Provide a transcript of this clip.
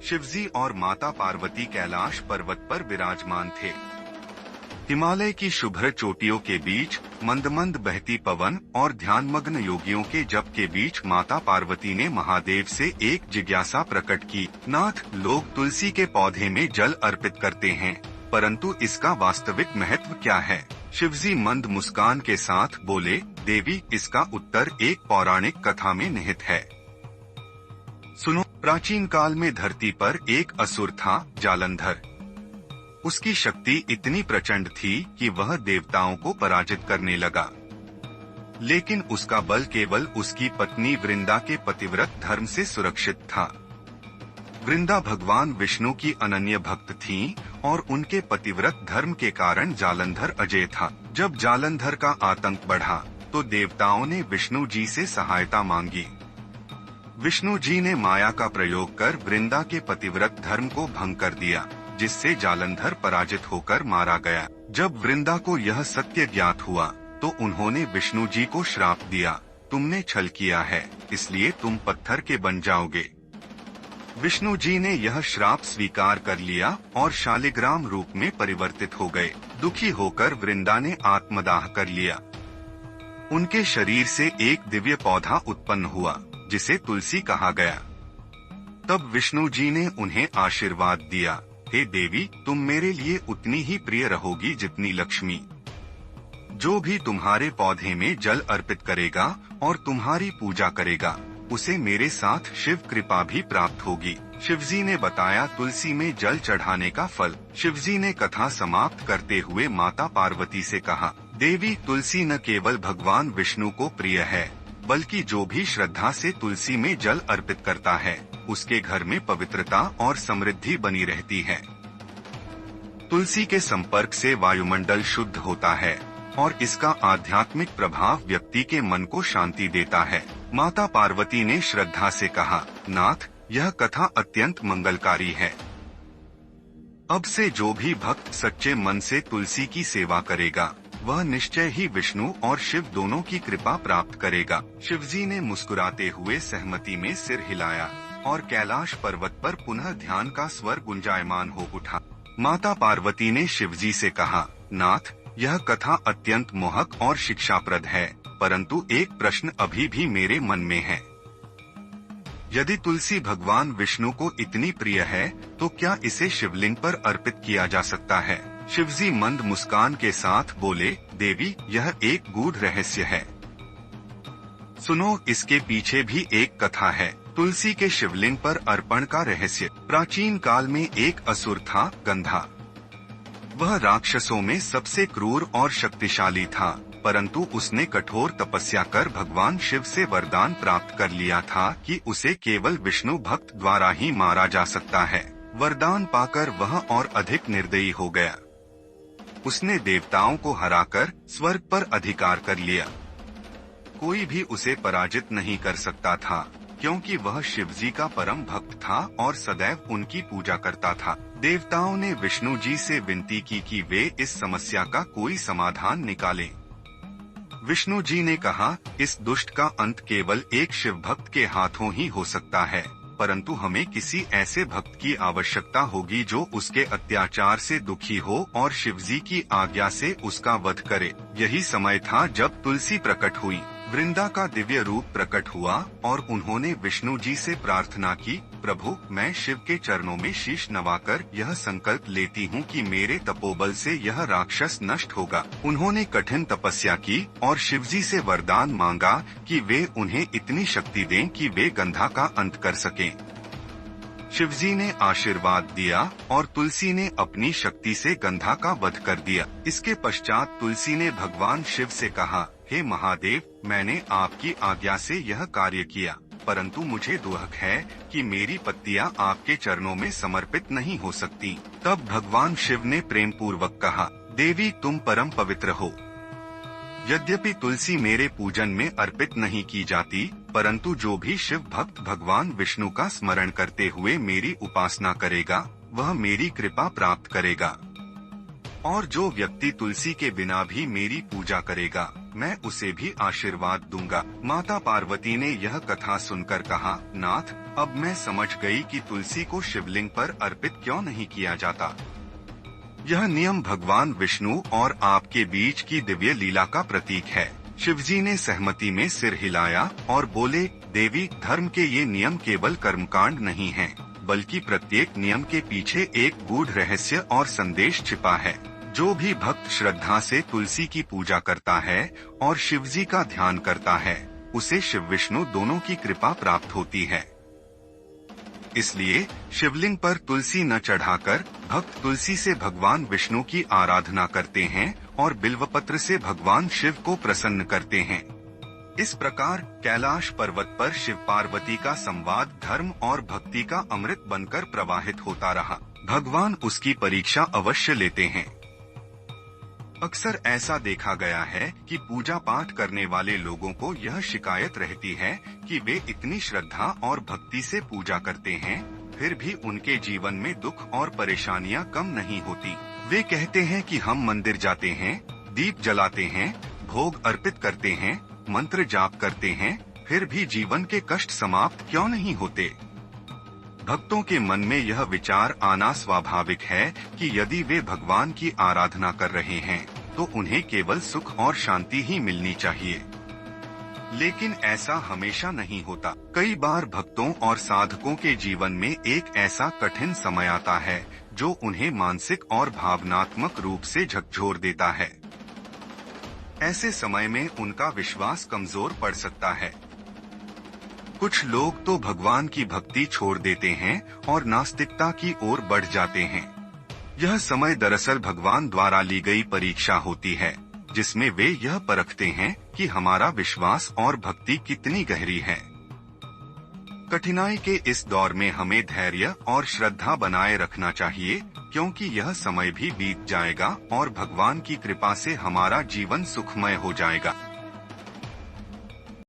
शिवजी और माता पार्वती कैलाश पर्वत पर विराजमान थे। हिमालय की शुभ्र चोटियों के बीच मंद मंद बहती पवन और ध्यानमग्न योगियों के जप के बीच माता पार्वती ने महादेव से एक जिज्ञासा प्रकट की। नाथ, लोग तुलसी के पौधे में जल अर्पित करते हैं, परंतु इसका वास्तविक महत्व क्या है? शिवजी मंद मुस्कान के साथ बोले, देवी, इसका उत्तर एक पौराणिक कथा में निहित है। सुनो। प्राचीन काल में धरती पर एक असुर था, जालंधर। उसकी शक्ति इतनी प्रचंड थी कि वह देवताओं को पराजित करने लगा, लेकिन उसका बल केवल उसकी पत्नी वृंदा के पतिव्रत धर्म से सुरक्षित था। वृंदा भगवान विष्णु की अनन्य भक्त थीं और उनके पतिव्रत धर्म के कारण जालंधर अजेय था। जब जालंधर का आतंक बढ़ा तो देवताओं ने विष्णु जी से सहायता मांगी। विष्णु जी ने माया का प्रयोग कर वृंदा के पतिव्रत धर्म को भंग कर दिया, जिससे जालंधर पराजित होकर मारा गया। जब वृंदा को यह सत्य ज्ञात हुआ तो उन्होंने विष्णु जी को श्राप दिया, तुमने छल किया है, इसलिए तुम पत्थर के बन जाओगे। विष्णु जी ने यह श्राप स्वीकार कर लिया और शालिग्राम रूप में परिवर्तित हो गए। दुखी होकर वृंदा ने आत्मदाह कर लिया। उनके शरीर से एक दिव्य पौधा उत्पन्न हुआ, जिसे तुलसी कहा गया। तब विष्णु जी ने उन्हें आशीर्वाद दिया, हे देवी, तुम मेरे लिए उतनी ही प्रिय रहोगी जितनी लक्ष्मी। जो भी तुम्हारे पौधे में जल अर्पित करेगा और तुम्हारी पूजा करेगा, उसे मेरे साथ शिव कृपा भी प्राप्त होगी। शिवजी ने बताया तुलसी में जल चढ़ाने का फल। शिवजी ने कथा समाप्त करते हुए माता पार्वती से कहा, देवी, तुलसी न केवल भगवान विष्णु को प्रिय है, बल्कि जो भी श्रद्धा से तुलसी में जल अर्पित करता है, उसके घर में पवित्रता और समृद्धि बनी रहती है। तुलसी के संपर्क से वायुमंडल शुद्ध होता है और इसका आध्यात्मिक प्रभाव व्यक्ति के मन को शांति देता है। माता पार्वती ने श्रद्धा से कहा, नाथ, यह कथा अत्यंत मंगलकारी है। अब से जो भी भक्त सच्चे मन से तुलसी की सेवा करेगा, वह निश्चय ही विष्णु और शिव दोनों की कृपा प्राप्त करेगा। शिवजी ने मुस्कुराते हुए सहमति में सिर हिलाया और कैलाश पर्वत पर पुनः ध्यान का स्वर गुंजायमान हो उठा। माता पार्वती ने शिवजी से कहा, नाथ, यह कथा अत्यंत मोहक और शिक्षाप्रद है, परंतु एक प्रश्न अभी भी मेरे मन में है। यदि तुलसी भगवान विष्णु को इतनी प्रिय है, तो क्या इसे शिवलिंग पर अर्पित किया जा सकता है? शिवजी मंद मुस्कान के साथ बोले, देवी, यह एक गूढ़ रहस्य है। सुनो, इसके पीछे भी एक कथा है। तुलसी के शिवलिंग पर अर्पण का रहस्य। प्राचीन काल में एक असुर था, गंधा। वह राक्षसों में सबसे क्रूर और शक्तिशाली था, परंतु उसने कठोर तपस्या कर भगवान शिव से वरदान प्राप्त कर लिया था कि उसे केवल विष्णु भक्त द्वारा ही मारा जा सकता है। वरदान पाकर वह और अधिक निर्दयी हो गया। उसने देवताओं को हराकर स्वर्ग पर अधिकार कर लिया। कोई भी उसे पराजित नहीं कर सकता था, क्योंकि वह शिवजी का परम भक्त था और सदैव उनकी पूजा करता था। देवताओं ने विष्णु जी से विनती की कि वे इस समस्या का कोई समाधान निकालें। विष्णु जी ने कहा, इस दुष्ट का अंत केवल एक शिव भक्त के हाथों ही हो सकता है, परंतु हमें किसी ऐसे भक्त की आवश्यकता होगी जो उसके अत्याचार से दुखी हो और शिवजी की आज्ञा से उसका वध करे। यही समय था जब तुलसी प्रकट हुई। वृंदा का दिव्य रूप प्रकट हुआ और उन्होंने विष्णु जी से प्रार्थना की, प्रभु, मैं शिव के चरणों में शीश नवाकर यह संकल्प लेती हूँ कि मेरे तपोबल से यह राक्षस नष्ट होगा। उन्होंने कठिन तपस्या की और शिवजी से वरदान मांगा कि वे उन्हें इतनी शक्ति दें कि वे गंधा का अंत कर सकें। शिवजी ने आशीर्वाद दिया और तुलसी ने अपनी शक्ति से गंधा का वध कर दिया। इसके पश्चात तुलसी ने भगवान शिव से कहा, हे महादेव, मैंने आपकी आज्ञा से यह कार्य किया, परंतु मुझे दुख है कि मेरी पत्तियां आपके चरणों में समर्पित नहीं हो सकती। तब भगवान शिव ने प्रेम पूर्वक कहा, देवी, तुम परम पवित्र हो। यद्यपि तुलसी मेरे पूजन में अर्पित नहीं की जाती, परंतु जो भी शिव भक्त भगवान विष्णु का स्मरण करते हुए मेरी उपासना करेगा, वह मेरी कृपा प्राप्त करेगा। और जो व्यक्ति तुलसी के बिना भी मेरी पूजा करेगा, मैं उसे भी आशीर्वाद दूंगा। माता पार्वती ने यह कथा सुनकर कहा, नाथ, अब मैं समझ गई कि तुलसी को शिवलिंग पर अर्पित क्यों नहीं किया जाता। यह नियम भगवान विष्णु और आपके बीच की दिव्य लीला का प्रतीक है। शिवजी ने सहमति में सिर हिलाया और बोले, देवी, धर्म के ये नियम केवल कर्मकांड नहीं हैं, बल्कि प्रत्येक नियम के पीछे एक गूढ़ रहस्य और संदेश छिपा है। जो भी भक्त श्रद्धा से तुलसी की पूजा करता है और शिवजी का ध्यान करता है, उसे शिव विष्णु दोनों की कृपा प्राप्त होती है। इसलिए शिवलिंग पर तुलसी न चढ़ाकर भक्त तुलसी से भगवान विष्णु की आराधना करते हैं और बिल्वपत्र से भगवान शिव को प्रसन्न करते हैं। इस प्रकार कैलाश पर्वत पर शिव पार्वती का संवाद धर्म और भक्ति का अमृत बनकर प्रवाहित होता रहा। भगवान उसकी परीक्षा अवश्य लेते हैं। अक्सर ऐसा देखा गया है कि पूजा पाठ करने वाले लोगों को यह शिकायत रहती है कि वे इतनी श्रद्धा और भक्ति से पूजा करते हैं, फिर भी उनके जीवन में दुख और परेशानियां कम नहीं होती। वे कहते हैं कि हम मंदिर जाते हैं, दीप जलाते हैं, भोग अर्पित करते हैं, मंत्र जाप करते हैं, फिर भी जीवन के कष्ट समाप्त क्यों नहीं होते। भक्तों के मन में यह विचार आना स्वाभाविक है कि यदि वे भगवान की आराधना कर रहे हैं तो उन्हें केवल सुख और शांति ही मिलनी चाहिए। लेकिन ऐसा हमेशा नहीं होता। कई बार भक्तों और साधकों के जीवन में एक ऐसा कठिन समय आता है जो उन्हें मानसिक और भावनात्मक रूप से झकझोर देता है। ऐसे समय में उनका विश्वास कमजोर पड़ सकता है। कुछ लोग तो भगवान की भक्ति छोड़ देते हैं और नास्तिकता की ओर बढ़ जाते हैं। यह समय दरअसल भगवान द्वारा ली गई परीक्षा होती है, जिसमें वे यह परखते हैं कि हमारा विश्वास और भक्ति कितनी गहरी है। कठिनाई के इस दौर में हमें धैर्य और श्रद्धा बनाए रखना चाहिए, क्योंकि यह समय भी बीत जाएगा और भगवान की कृपा से हमारा जीवन सुखमय हो जाएगा।